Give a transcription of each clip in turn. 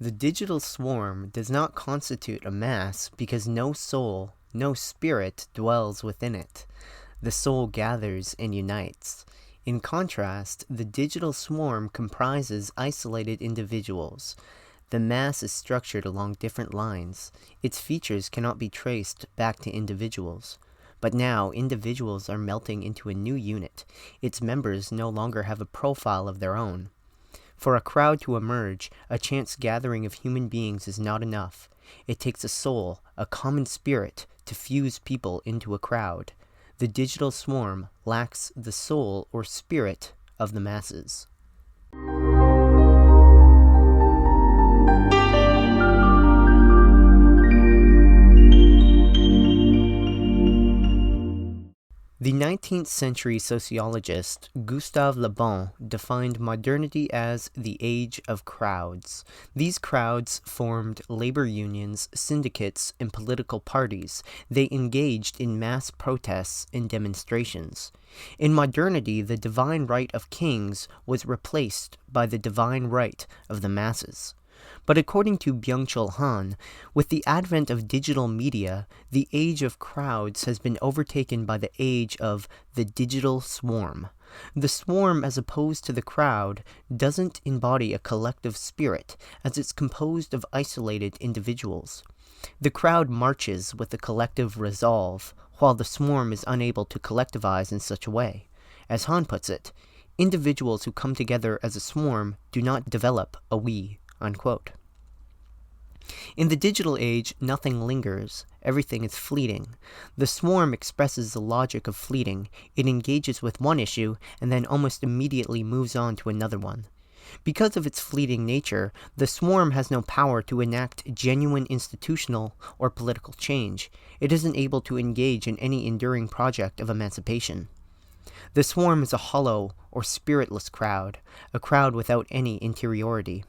The digital swarm does not constitute a mass because no soul, no spirit dwells within it. The soul gathers and unites. In contrast, the digital swarm comprises isolated individuals. The mass is structured along different lines. Its features cannot be traced back to individuals. But now, individuals are melting into a new unit. Its members no longer have a profile of their own. For a crowd to emerge, a chance gathering of human beings is not enough. It takes a soul, a common spirit, to fuse people into a crowd. The digital swarm lacks the soul or spirit of the masses. The 19th century sociologist Gustave Le Bon defined modernity as the age of crowds. These crowds formed labor unions, syndicates, and political parties. They engaged in mass protests and demonstrations. In modernity, the divine right of kings was replaced by the divine right of the masses. But according to Byung-Chul Han, with the advent of digital media, the age of crowds has been overtaken by the age of the digital swarm. The swarm, as opposed to the crowd, doesn't embody a collective spirit, as it's composed of isolated individuals. The crowd marches with a collective resolve, while the swarm is unable to collectivize in such a way. As Han puts it, individuals who come together as a swarm do not develop a we. Unquote. In the digital age, nothing lingers. Everything is fleeting. The swarm expresses the logic of fleeting. It engages with one issue and then almost immediately moves on to another one. Because of its fleeting nature, the swarm has no power to enact genuine institutional or political change. It isn't able to engage in any enduring project of emancipation. The swarm is a hollow or spiritless crowd, a crowd without any interiority.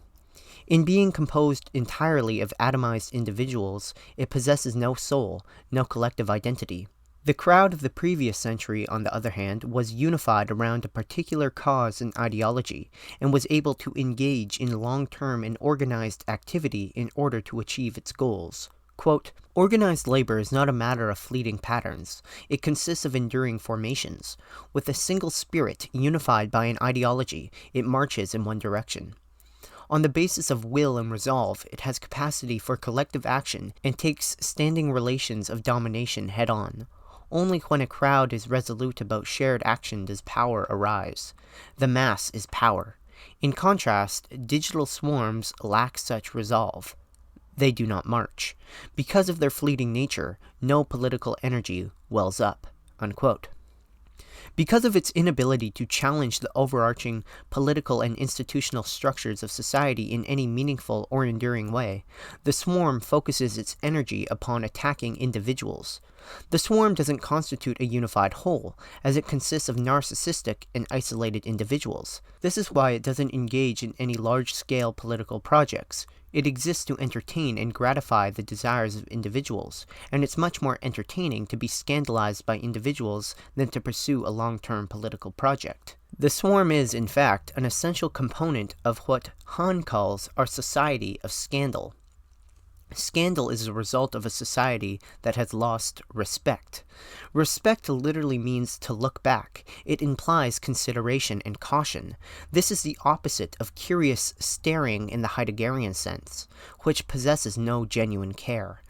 In being composed entirely of atomized individuals, it possesses no soul, no collective identity. The crowd of the previous century, on the other hand, was unified around a particular cause and ideology, and was able to engage in long-term and organized activity in order to achieve its goals. Quote, "Organized labor is not a matter of fleeting patterns. It consists of enduring formations. With a single spirit, unified by an ideology, it marches in one direction. On the basis of will and resolve, it has capacity for collective action and takes standing relations of domination head-on. Only when a crowd is resolute about shared action does power arise. The mass is power. In contrast, digital swarms lack such resolve. They do not march. Because of their fleeting nature, no political energy wells up." Unquote. Because of its inability to challenge the overarching political and institutional structures of society in any meaningful or enduring way, the swarm focuses its energy upon attacking individuals. The swarm doesn't constitute a unified whole, as it consists of narcissistic and isolated individuals. This is why it doesn't engage in any large-scale political projects. It exists to entertain and gratify the desires of individuals, and it's much more entertaining to be scandalized by individuals than to pursue a long-term political project. The swarm is, in fact, an essential component of what Han calls our society of scandal. Scandal is a result of a society that has lost respect. Respect literally means to look back. It implies consideration and caution. This is the opposite of curious staring in the Heideggerian sense, which possesses no genuine care.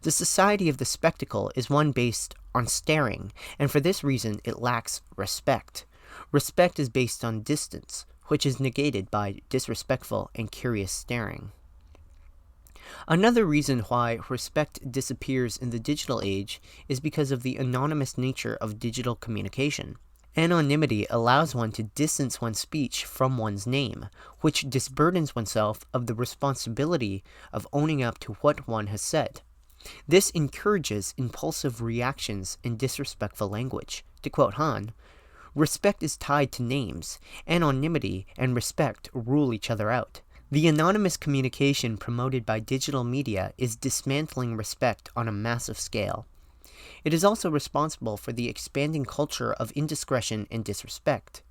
The society of the spectacle is one based on staring, and for this reason it lacks respect. Respect is based on distance, which is negated by disrespectful and curious staring. Another reason why respect disappears in the digital age is because of the anonymous nature of digital communication. Anonymity allows one to distance one's speech from one's name, which disburdens oneself of the responsibility of owning up to what one has said. This encourages impulsive reactions and disrespectful language. To quote Han, "Respect is tied to names. Anonymity and respect rule each other out." The anonymous communication promoted by digital media is dismantling respect on a massive scale. It is also responsible for the expanding culture of indiscretion and disrespect.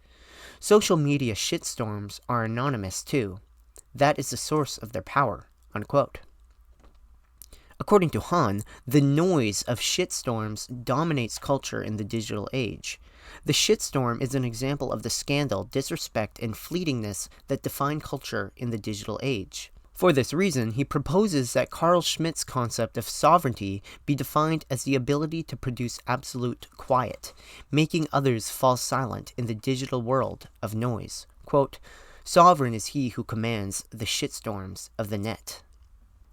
Social media shitstorms are anonymous too. That is the source of their power. unquote. According to Han, the noise of shitstorms dominates culture in the digital age. The shitstorm is an example of the scandal, disrespect, and fleetingness that define culture in the digital age. For this reason, he proposes that Carl Schmitt's concept of sovereignty be defined as the ability to produce absolute quiet, making others fall silent in the digital world of noise. Quote, "Sovereign is he who commands the shitstorms of the net."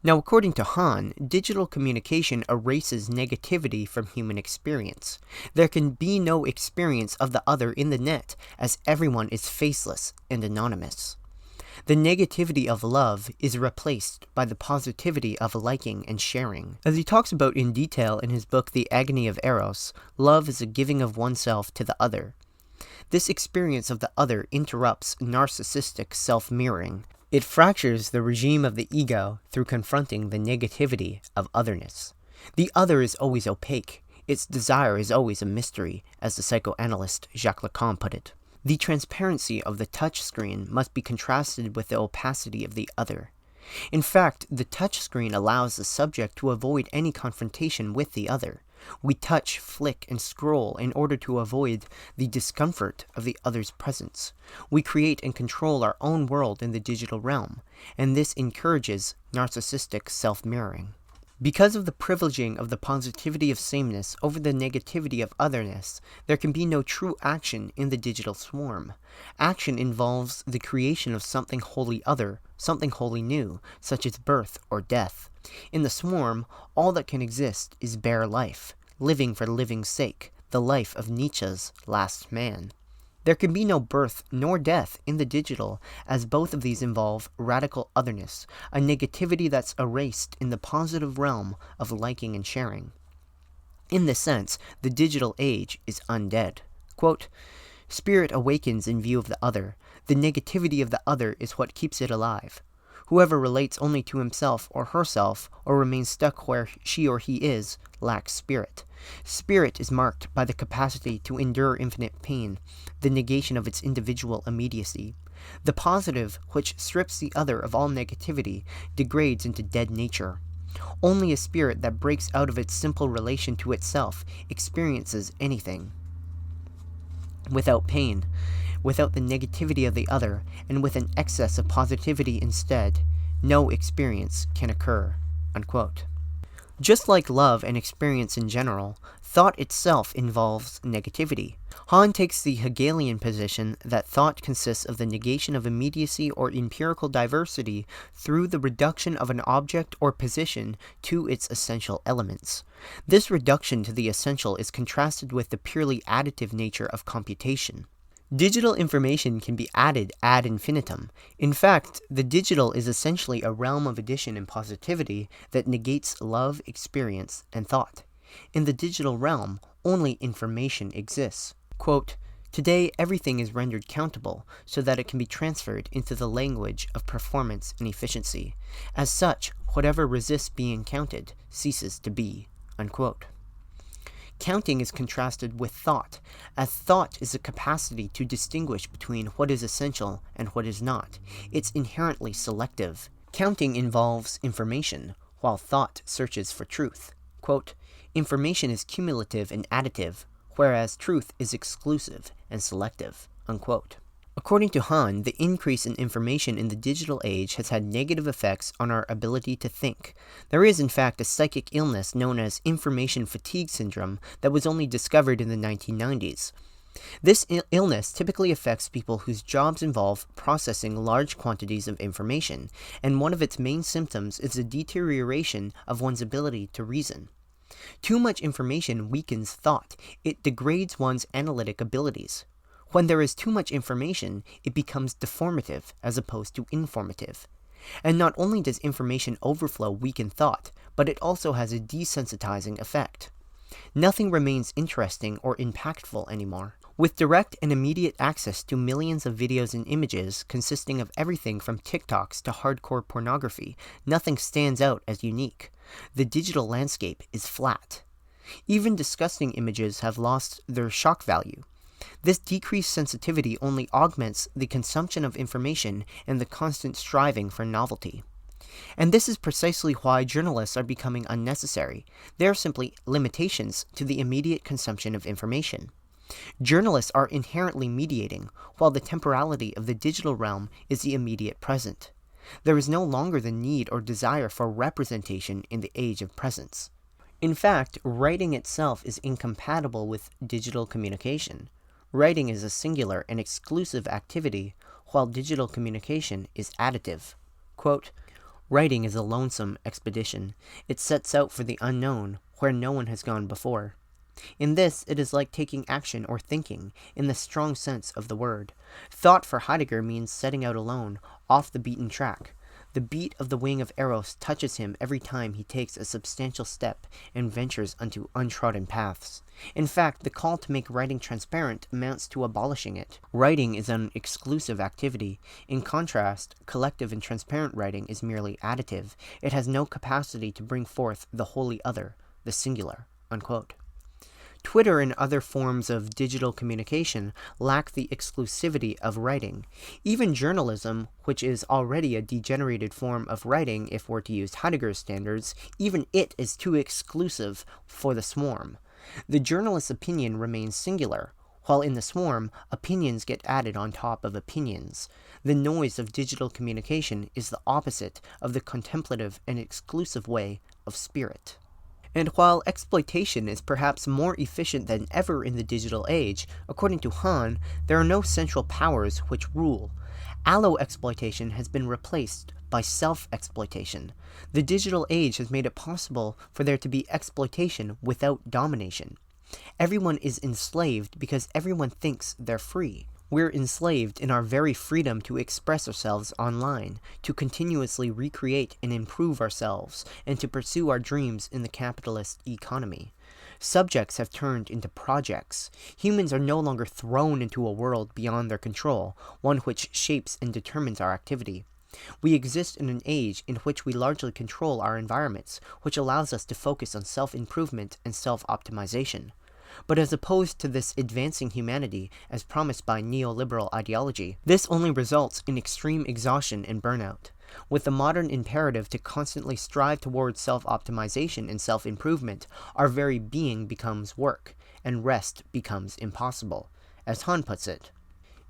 Now, according to Han, digital communication erases negativity from human experience. There can be no experience of the other in the net, as everyone is faceless and anonymous. The negativity of love is replaced by the positivity of liking and sharing. As he talks about in detail in his book The Agony of Eros, love is a giving of oneself to the other. This experience of the other interrupts narcissistic self-mirroring. It fractures the regime of the ego through confronting the negativity of otherness. The other is always opaque. Its desire is always a mystery, as the psychoanalyst Jacques Lacan put it. The transparency of the touchscreen must be contrasted with the opacity of the other. In fact, the touchscreen allows the subject to avoid any confrontation with the other. We touch, flick, and scroll in order to avoid the discomfort of the other's presence. We create and control our own world in the digital realm, and this encourages narcissistic self-mirroring. Because of the privileging of the positivity of sameness over the negativity of otherness, there can be no true action in the digital swarm. Action involves the creation of something wholly other, something wholly new, such as birth or death. In the swarm, all that can exist is bare life, living for living's sake, the life of Nietzsche's last man. There can be no birth nor death in the digital, as both of these involve radical otherness, a negativity that's erased in the positive realm of liking and sharing. In this sense, the digital age is undead. Quote, "Spirit awakens in view of the other. The negativity of the other is what keeps it alive. Whoever relates only to himself or herself, or remains stuck where she or he is, lacks spirit. Spirit is marked by the capacity to endure infinite pain, the negation of its individual immediacy. The positive, which strips the other of all negativity, degrades into dead nature. Only a spirit that breaks out of its simple relation to itself experiences anything. Without pain, without the negativity of the other, and with an excess of positivity instead, no experience can occur." Unquote. Just like love and experience in general, thought itself involves negativity. Han takes the Hegelian position that thought consists of the negation of immediacy or empirical diversity through the reduction of an object or position to its essential elements. This reduction to the essential is contrasted with the purely additive nature of computation. Digital information can be added ad infinitum. In fact, the digital is essentially a realm of addition and positivity that negates love, experience, and thought. In the digital realm, only information exists. Quote, "Today, everything is rendered countable so that it can be transferred into the language of performance and efficiency. As such, whatever resists being counted ceases to be." Unquote. Counting is contrasted with thought, as thought is a capacity to distinguish between what is essential and what is not. It's inherently selective. Counting involves information, while thought searches for truth. Quote, "Information is cumulative and additive, whereas truth is exclusive and selective." Unquote. According to Han, the increase in information in the digital age has had negative effects on our ability to think. There is, in fact, a psychic illness known as information fatigue syndrome that was only discovered in the 1990s. This illness typically affects people whose jobs involve processing large quantities of information, and one of its main symptoms is a deterioration of one's ability to reason. Too much information weakens thought. It degrades one's analytic abilities. When there is too much information, it becomes deformative as opposed to informative. And not only does information overflow weaken thought, but it also has a desensitizing effect. Nothing remains interesting or impactful anymore. With direct and immediate access to millions of videos and images consisting of everything from TikToks to hardcore pornography, nothing stands out as unique. The digital landscape is flat. Even disgusting images have lost their shock value. This decreased sensitivity only augments the consumption of information and the constant striving for novelty. And this is precisely why journalists are becoming unnecessary. They are simply limitations to the immediate consumption of information. Journalists are inherently mediating, while the temporality of the digital realm is the immediate present. There is no longer the need or desire for representation in the age of presence. In fact, writing itself is incompatible with digital communication. Writing is a singular and exclusive activity, while digital communication is additive. Quote, "Writing is a lonesome expedition. It sets out for the unknown, where no one has gone before. In this, it is like taking action or thinking, in the strong sense of the word. Thought for Heidegger means setting out alone, off the beaten track. The beat of the wing of Eros touches him every time he takes a substantial step and ventures onto untrodden paths. In fact, the call to make writing transparent amounts to abolishing it. Writing is an exclusive activity. In contrast, collective and transparent writing is merely additive. It has no capacity to bring forth the wholly other, the singular." Unquote. Twitter and other forms of digital communication lack the exclusivity of writing. Even journalism, which is already a degenerated form of writing if we're to use Heidegger's standards, even it is too exclusive for the swarm. The journalist's opinion remains singular, while in the swarm, opinions get added on top of opinions. The noise of digital communication is the opposite of the contemplative and exclusive way of spirit. And while exploitation is perhaps more efficient than ever in the digital age, according to Han, there are no central powers which rule. Allo-exploitation has been replaced by self-exploitation. The digital age has made it possible for there to be exploitation without domination. Everyone is enslaved because everyone thinks they're free. We're enslaved in our very freedom to express ourselves online, to continuously recreate and improve ourselves, and to pursue our dreams in the capitalist economy. Subjects have turned into projects. Humans are no longer thrown into a world beyond their control, one which shapes and determines our activity. We exist in an age in which we largely control our environments, which allows us to focus on self-improvement and self-optimization. But as opposed to this advancing humanity as promised by neoliberal ideology, this only results in extreme exhaustion and burnout. With the modern imperative to constantly strive towards self-optimization and self-improvement, our very being becomes work, and rest becomes impossible. As Han puts it,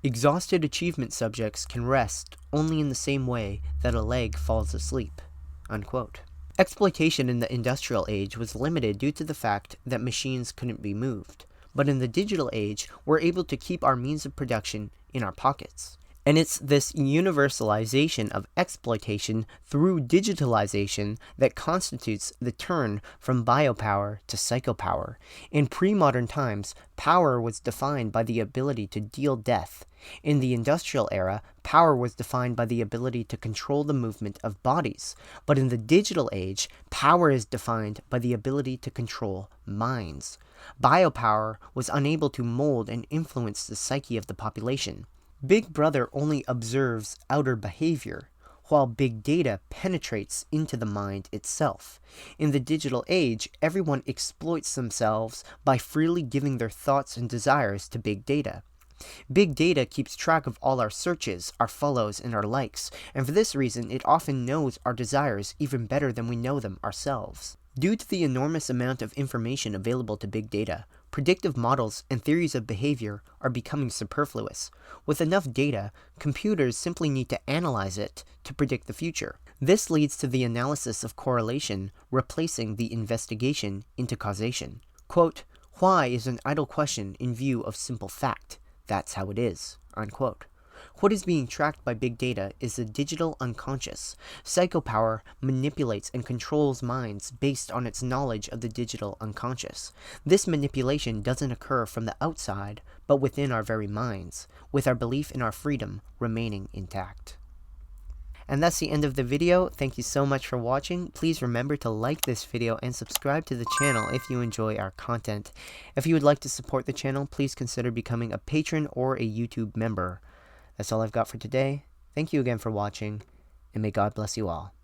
"Exhausted achievement subjects can rest only in the same way that a leg falls asleep." Unquote. Exploitation in the industrial age was limited due to the fact that machines couldn't be moved. But in the digital age, we're able to keep our means of production in our pockets. And it's this universalization of exploitation through digitalization that constitutes the turn from biopower to psychopower. In pre-modern times, power was defined by the ability to deal death. In the industrial era, power was defined by the ability to control the movement of bodies. But in the digital age, power is defined by the ability to control minds. Biopower was unable to mold and influence the psyche of the population. Big Brother only observes outer behavior, while big data penetrates into the mind itself. In the digital age, everyone exploits themselves by freely giving their thoughts and desires to big data. Big data keeps track of all our searches, our follows, and our likes, and for this reason it often knows our desires even better than we know them ourselves. Due to the enormous amount of information available to big data, predictive models and theories of behavior are becoming superfluous. With enough data, computers simply need to analyze it to predict the future. This leads to the analysis of correlation, replacing the investigation into causation. Quote, "Why is an idle question in view of simple fact. That's how it is." Unquote. What is being tracked by big data is the digital unconscious. Psychopower manipulates and controls minds based on its knowledge of the digital unconscious. This manipulation doesn't occur from the outside, but within our very minds, with our belief in our freedom remaining intact. And that's the end of the video. Thank you so much for watching. Please remember to like this video and subscribe to the channel if you enjoy our content. If you would like to support the channel, please consider becoming a patron or a YouTube member. That's all I've got for today. Thank you again for watching, and may God bless you all.